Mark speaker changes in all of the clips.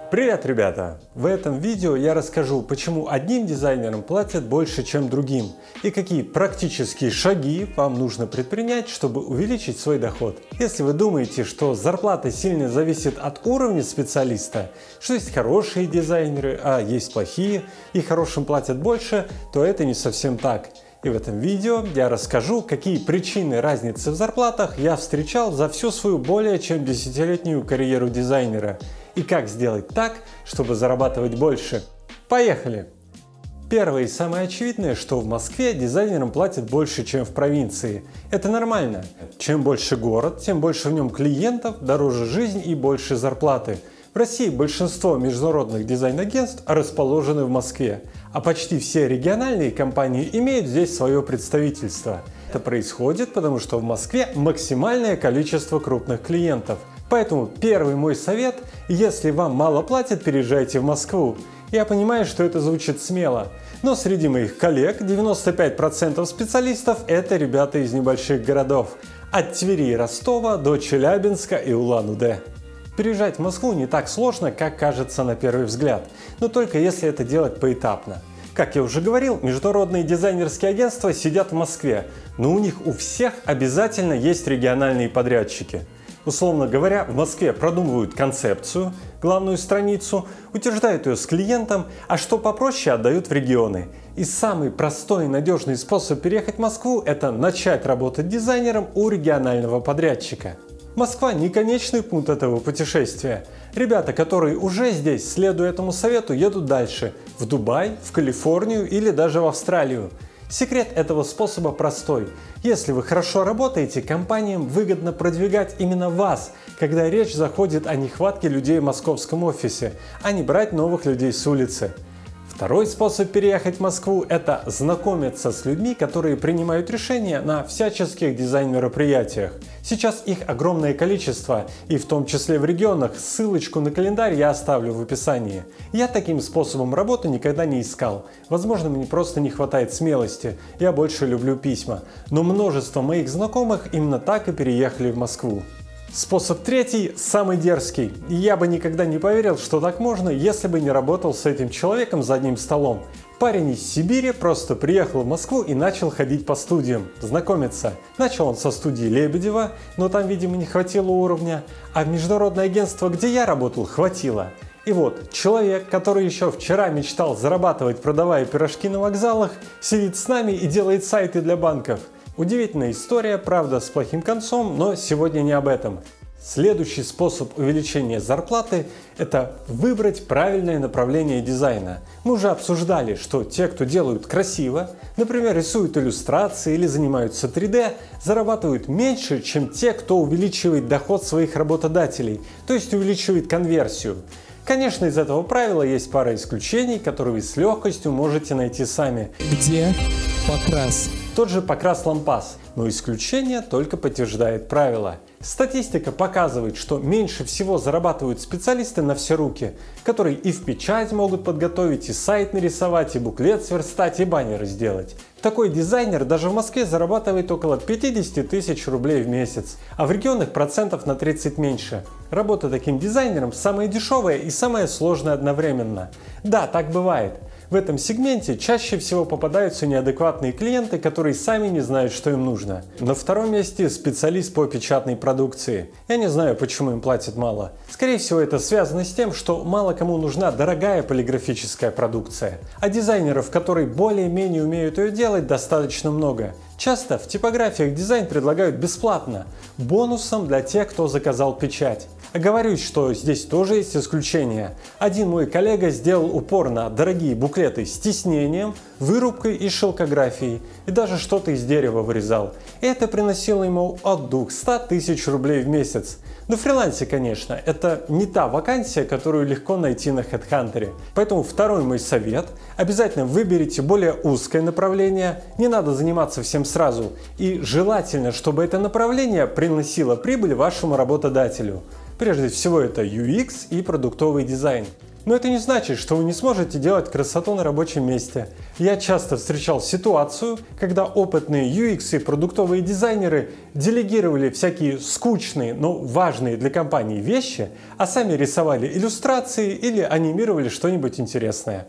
Speaker 1: Привет, ребята! В этом видео я расскажу, почему одним дизайнерам платят больше, чем другим, и какие практические шаги вам нужно предпринять, чтобы увеличить свой доход. Если вы думаете, что зарплата сильно зависит от уровня специалиста, что есть хорошие дизайнеры, а есть плохие, и хорошим платят больше, то это не совсем так. И в этом видео я расскажу, какие причины разницы в зарплатах я встречал за всю свою более чем 10-летнюю карьеру дизайнера, и как сделать так, чтобы зарабатывать больше. Поехали! Первое и самое очевидное, что в Москве дизайнерам платят больше, чем в провинции. Это нормально. Чем больше город, тем больше в нем клиентов, дороже жизнь и больше зарплаты. В России большинство международных дизайн-агентств расположены в Москве, а почти все региональные компании имеют здесь свое представительство. Это происходит, потому что в Москве максимальное количество крупных клиентов. Поэтому первый мой совет: если вам мало платят, переезжайте в Москву. Я понимаю, что это звучит смело, но среди моих коллег 95% специалистов – это ребята из небольших городов, от Твери и Ростова до Челябинска и Улан-Удэ. Переезжать в Москву не так сложно, как кажется на первый взгляд, но только если это делать поэтапно. Как я уже говорил, международные дизайнерские агентства сидят в Москве, но у них у всех обязательно есть региональные подрядчики. Условно говоря, в Москве продумывают концепцию, главную страницу, утверждают ее с клиентом, а что попроще, отдают в регионы. И самый простой и надежный способ переехать в Москву – это начать работать дизайнером у регионального подрядчика. Москва не конечный пункт этого путешествия. Ребята, которые уже здесь, следуя этому совету, едут дальше – в Дубай, в Калифорнию или даже в Австралию. Секрет этого способа простой. Если вы хорошо работаете, компаниям выгодно продвигать именно вас, когда речь заходит о нехватке людей в московском офисе, а не брать новых людей с улицы. Второй способ переехать в Москву – это знакомиться с людьми, которые принимают решения на всяческих дизайн-мероприятиях. Сейчас их огромное количество, и в том числе в регионах. Ссылочку на календарь я оставлю в описании. Я таким способом работы никогда не искал. Возможно, мне просто не хватает смелости. Я больше люблю письма. Но множество моих знакомых именно так и переехали в Москву. Способ третий – самый дерзкий. Я бы никогда не поверил, что так можно, если бы не работал с этим человеком за одним столом. Парень из Сибири просто приехал в Москву и начал ходить по студиям, знакомиться. Начал он со студии Лебедева, но там, видимо, не хватило уровня, а в международное агентство, где я работал, хватило. И вот человек, который еще вчера мечтал зарабатывать, продавая пирожки на вокзалах, сидит с нами и делает сайты для банков. Удивительная история, правда, с плохим концом, но сегодня не об этом. Следующий способ увеличения зарплаты – это выбрать правильное направление дизайна. Мы уже обсуждали, что те, кто делают красиво, например, рисуют иллюстрации или занимаются 3D, зарабатывают меньше, чем те, кто увеличивает доход своих работодателей, то есть увеличивает конверсию. Конечно, из этого правила есть пара исключений, которые вы с легкостью можете найти сами.
Speaker 2: Где покрас?
Speaker 1: Тот же покрас лампас, но исключение только подтверждает правило. Статистика показывает, что меньше всего зарабатывают специалисты на все руки, которые и в печать могут подготовить, и сайт нарисовать, и буклет сверстать, и баннеры сделать. Такой дизайнер даже в Москве зарабатывает около 50 тысяч рублей в месяц, а в регионах процентов на 30 меньше. Работа таким дизайнером самая дешевая и самая сложная одновременно. Да, так бывает. В этом сегменте чаще всего попадаются неадекватные клиенты, которые сами не знают, что им нужно. На втором месте специалист по печатной продукции. Я не знаю, почему им платят мало. Скорее всего, это связано с тем, что мало кому нужна дорогая полиграфическая продукция, а дизайнеров, которые более-менее умеют ее делать, достаточно много. Часто в типографиях дизайн предлагают бесплатно, бонусом для тех, кто заказал печать. Оговорюсь, что здесь тоже есть исключения. Один мой коллега сделал упор на дорогие буклеты с тиснением, вырубкой и шелкографией, и даже что-то из дерева вырезал. Это приносило ему от 200 тысяч рублей в месяц. На фрилансе, конечно, это не та вакансия, которую легко найти на HeadHunter. Поэтому второй мой совет – обязательно выберите более узкое направление, не надо заниматься всем сразу, и желательно, чтобы это направление приносило прибыль вашему работодателю. Прежде всего это UX и продуктовый дизайн. Но это не значит, что вы не сможете делать красоту на рабочем месте. Я часто встречал ситуацию, когда опытные UX и продуктовые дизайнеры делегировали всякие скучные, но важные для компании вещи, а сами рисовали иллюстрации или анимировали что-нибудь интересное.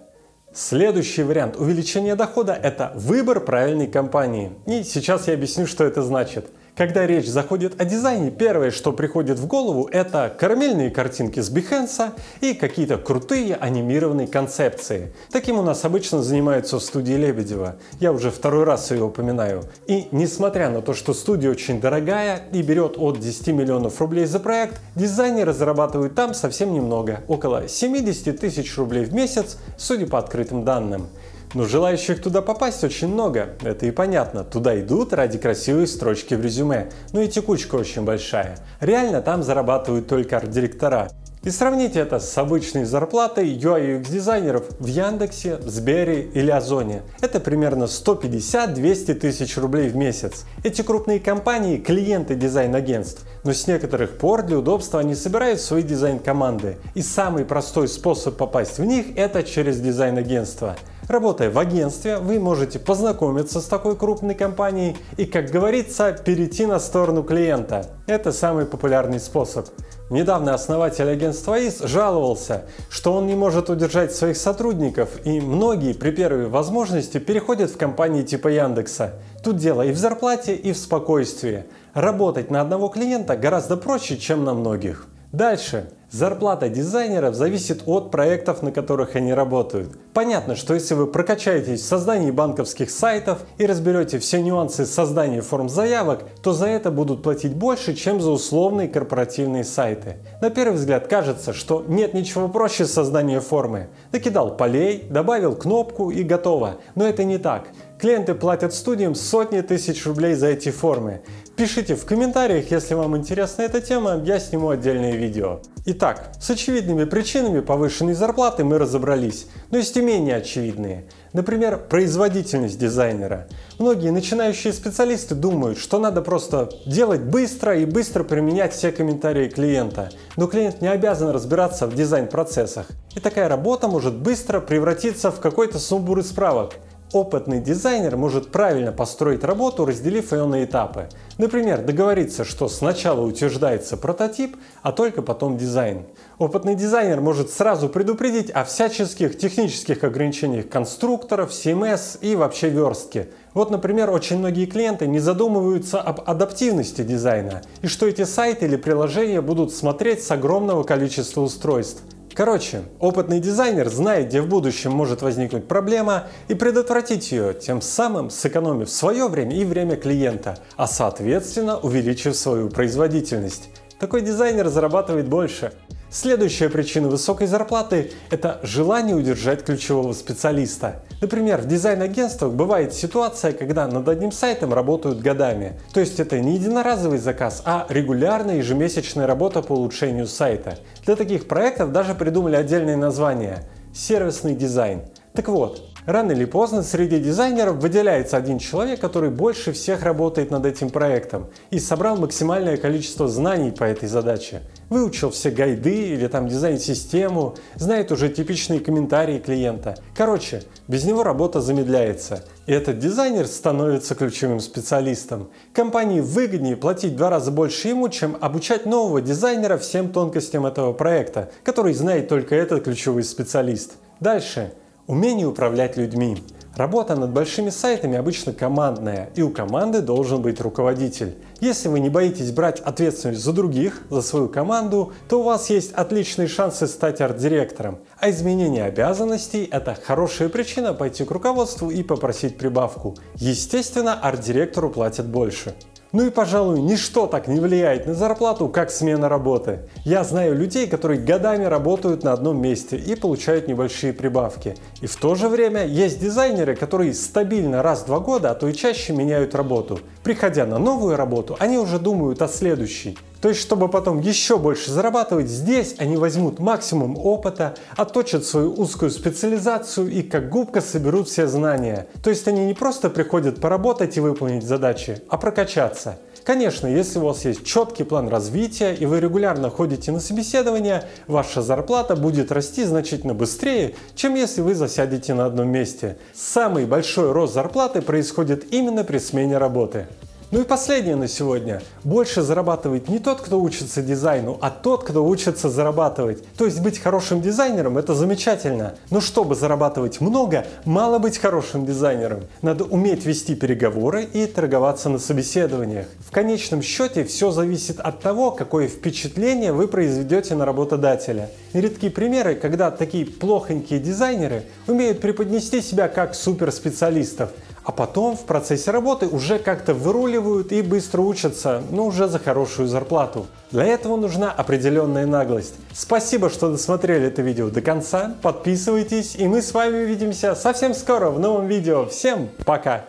Speaker 1: Следующий вариант увеличения дохода – это выбор правильной компании. И сейчас я объясню, что это значит. Когда речь заходит о дизайне, первое, что приходит в голову, это карамельные картинки с Behance и какие-то крутые анимированные концепции. Таким у нас обычно занимаются в студии Лебедева. Я уже второй раз ее упоминаю. И несмотря на то, что студия очень дорогая и берет от 10 миллионов рублей за проект, дизайнеры зарабатывают там совсем немного, около 70 тысяч рублей в месяц, судя по открытым данным. Но желающих туда попасть очень много, это и понятно, туда идут ради красивой строчки в резюме, но и текучка очень большая. Реально там зарабатывают только арт-директора. И сравните это с обычной зарплатой UI UX дизайнеров в Яндексе, Сбере или Озоне. Это примерно 150-200 тысяч рублей в месяц. Эти крупные компании – клиенты дизайн-агентств, но с некоторых пор для удобства они собирают свои дизайн-команды. И самый простой способ попасть в них – это через дизайн-агентство. Работая в агентстве, вы можете познакомиться с такой крупной компанией и, как говорится, перейти на сторону клиента. Это самый популярный способ. Недавно основатель агентства АИС жаловался, что он не может удержать своих сотрудников, и многие при первой возможности переходят в компании типа Яндекса. Тут дело и в зарплате, и в спокойствии. Работать на одного клиента гораздо проще, чем на многих. Дальше. Зарплата дизайнеров зависит от проектов, на которых они работают. Понятно, что если вы прокачаетесь в создании банковских сайтов и разберете все нюансы создания форм заявок, то за это будут платить больше, чем за условные корпоративные сайты. На первый взгляд кажется, что нет ничего проще создания формы. Накидал полей, добавил кнопку и готово. Но это не так. Клиенты платят студиям сотни тысяч рублей за эти формы. Пишите в комментариях, если вам интересна эта тема, я сниму отдельное видео. Итак, с очевидными причинами повышенной зарплаты мы разобрались, но есть и менее очевидные. Например, производительность дизайнера. Многие начинающие специалисты думают, что надо просто делать быстро и быстро применять все комментарии клиента. Но клиент не обязан разбираться в дизайн-процессах. И такая работа может быстро превратиться в какой-то сумбур из справок. Опытный дизайнер может правильно построить работу, разделив ее на этапы. Например, договориться, что сначала утверждается прототип, а только потом дизайн. Опытный дизайнер может сразу предупредить о всяческих технических ограничениях конструкторов, CMS и вообще верстки. Вот, например, очень многие клиенты не задумываются об адаптивности дизайна и что эти сайты или приложения будут смотреть с огромного количества устройств. Короче, опытный дизайнер знает, где в будущем может возникнуть проблема, и предотвратить ее, тем самым сэкономив свое время и время клиента, а соответственно увеличив свою производительность. Такой дизайнер зарабатывает больше. Следующая причина высокой зарплаты – это желание удержать ключевого специалиста. Например, в дизайн-агентствах бывает ситуация, когда над одним сайтом работают годами. То есть это не единоразовый заказ, а регулярная ежемесячная работа по улучшению сайта. Для таких проектов даже придумали отдельное название – сервисный дизайн. Так вот, рано или поздно среди дизайнеров выделяется один человек, который больше всех работает над этим проектом и собрал максимальное количество знаний по этой задаче. Выучил все гайды или там дизайн-систему, знает уже типичные комментарии клиента. Короче, без него работа замедляется. И этот дизайнер становится ключевым специалистом. Компании выгоднее платить в 2 раза больше ему, чем обучать нового дизайнера всем тонкостям этого проекта, который знает только этот ключевой специалист. Дальше. Умение управлять людьми. Работа над большими сайтами обычно командная, и у команды должен быть руководитель. Если вы не боитесь брать ответственность за других, за свою команду, то у вас есть отличные шансы стать арт-директором. А изменение обязанностей – это хорошая причина пойти к руководству и попросить прибавку. Естественно, арт-директору платят больше. Ну и, пожалуй, ничто так не влияет на зарплату, как смена работы. Я знаю людей, которые годами работают на одном месте и получают небольшие прибавки. И в то же время есть дизайнеры, которые стабильно раз в 2 года, а то и чаще меняют работу. Приходя на новую работу, они уже думают о следующей. То есть, чтобы потом еще больше зарабатывать, здесь они возьмут максимум опыта, отточат свою узкую специализацию и как губка соберут все знания. То есть они не просто приходят поработать и выполнить задачи, а прокачаться. Конечно, если у вас есть четкий план развития и вы регулярно ходите на собеседование, ваша зарплата будет расти значительно быстрее, чем если вы засядете на одном месте. Самый большой рост зарплаты происходит именно при смене работы. Ну и последнее на сегодня. Больше зарабатывает не тот, кто учится дизайну, а тот, кто учится зарабатывать. То есть быть хорошим дизайнером – это замечательно. Но чтобы зарабатывать много, мало быть хорошим дизайнером. Надо уметь вести переговоры и торговаться на собеседованиях. В конечном счете все зависит от того, какое впечатление вы произведете на работодателя. Нередки примеры, когда такие плохонькие дизайнеры умеют преподнести себя как суперспециалистов, а потом в процессе работы уже как-то выруливают и быстро учатся, но уже за хорошую зарплату. Для этого нужна определенная наглость. Спасибо, что досмотрели это видео до конца, подписывайтесь, и мы с вами увидимся совсем скоро в новом видео. Всем пока!